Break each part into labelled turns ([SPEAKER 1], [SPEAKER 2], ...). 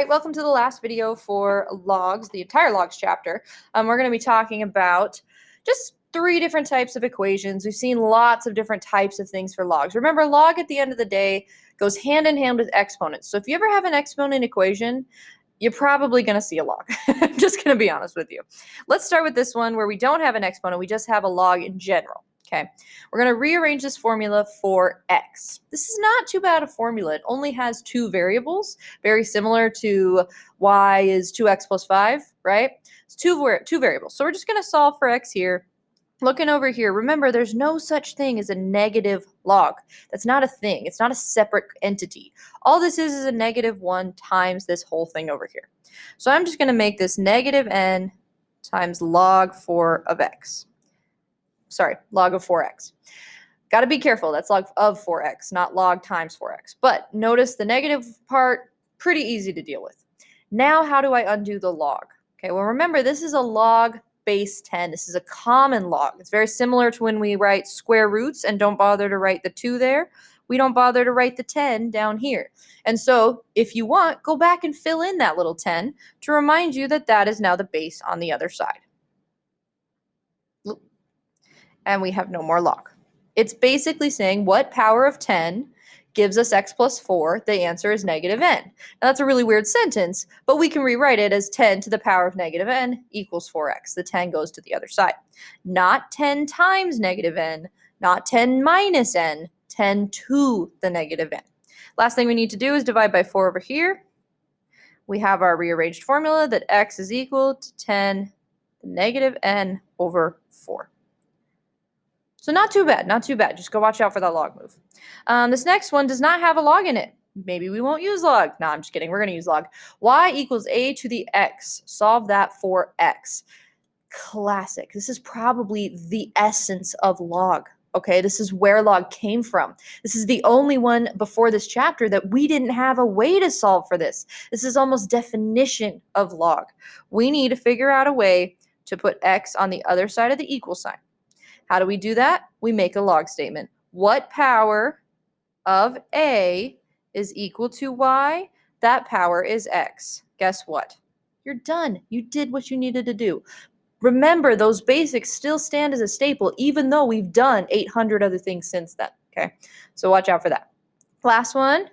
[SPEAKER 1] right, welcome to the last video for logs, the entire logs chapter. We're going to be talking about just 3 different types of equations. We've seen lots of different types of things for logs. Remember, log at the end of the day goes hand in hand with exponents. So if you ever have an exponent equation, you're probably going to see a log. I'm just going to be honest with you. Let's start with this one where we don't have an exponent, we just have a log in general. Okay, we're going to rearrange this formula for x. This is not too bad a formula. It only has 2 variables, very similar to y is 2x plus 5, right? It's two variables. So we're just going to solve for x here. Looking over here, remember there's no such thing as a negative log. That's not a thing. It's not a separate entity. All this is a -1 times this whole thing over here. So I'm just going to make this negative n times log 4 of x. Sorry, log of 4x. Got to be careful. That's log of 4x, not log times 4x. But notice the negative part, pretty easy to deal with. Now, how do I undo the log? Okay, well, remember, this is a log base 10. This is a common log. It's very similar to when we write square roots and don't bother to write the 2 there. We don't bother to write the 10 down here. And so, if you want, go back and fill in that little 10 to remind you that that is now the base on the other side. And we have no more log. It's basically saying what power of 10 gives us x plus 4? The answer is -n. Now that's a really weird sentence, but we can rewrite it as 10 to the power of -n equals 4x. The 10 goes to the other side. Not 10 times -n, not 10 minus n, 10 to the -n. Last thing we need to do is divide by 4 over here. We have our rearranged formula that x is equal to 10 to the -n over 4. So not too bad, not too bad. Just go watch out for that log move. This next one does not have a log in it. Maybe we won't use log. No, I'm just kidding. We're going to use log. Y equals a to the x. Solve that for x. Classic. This is probably the essence of log. Okay, this is where log came from. This is the only one before this chapter that we didn't have a way to solve for this. This is almost definition of log. We need to figure out a way to put x on the other side of the equal sign. How do we do that? We make a log statement. What power of a is equal to y? That power is x. Guess what? You're done. You did what you needed to do. Remember, those basics still stand as a staple, even though we've done 800 other things since then. Okay, so watch out for that. Last one.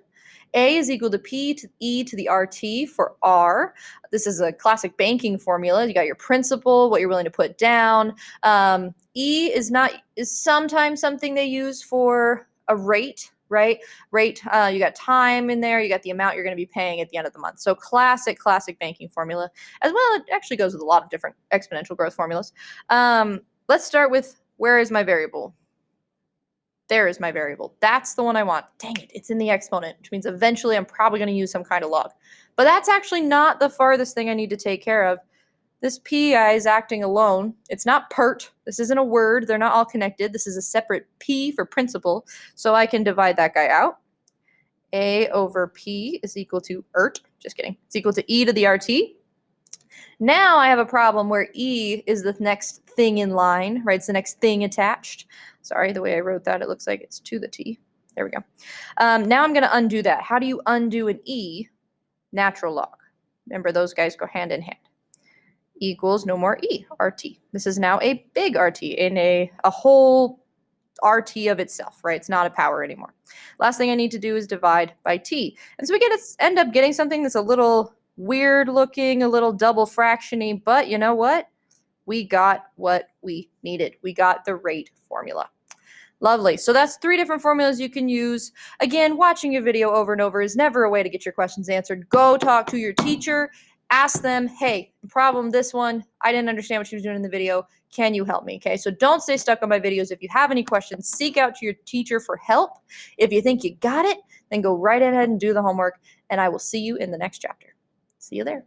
[SPEAKER 1] A is equal to P to E to the RT for R. This is a classic banking formula. You got your principal, what you're willing to put down. E is sometimes something they use for a rate, right? Rate, you got time in there, you got the amount you're going to be paying at the end of the month. So classic banking formula. As well, it actually goes with a lot of different exponential growth formulas. Let's start with where is my variable? There is my variable. That's the one I want. Dang it, it's in the exponent, which means eventually I'm probably going to use some kind of log. But that's actually not the farthest thing I need to take care of. This pi is acting alone. It's not pert. This isn't a word. They're not all connected. This is a separate p for principal. So I can divide that guy out. A over p is equal to ert. Just kidding. It's equal to e to the rt. Now I have a problem where e is the next thing in line, right? It's the next thing attached. Sorry, the way I wrote that, it looks like it's to the t. There we go. Now I'm going to undo that. How do you undo an e? Natural log. Remember, those guys go hand in hand. Equals no more e, rt. This is now a big rt in a whole rt of itself, right? It's not a power anymore. Last thing I need to do is divide by t. And so we end up getting something that's a little weird looking, a little double fractiony, but you know what? We got what we needed. We got the rate formula. Lovely. So that's 3 different formulas you can use. Again, watching your video over and over is never a way to get your questions answered. Go talk to your teacher. Ask them, hey, problem this one. I didn't understand what she was doing in the video. Can you help me? Okay, so don't stay stuck on my videos. If you have any questions, seek out to your teacher for help. If you think you got it, then go right ahead and do the homework, and I will see you in the next chapter. See you there.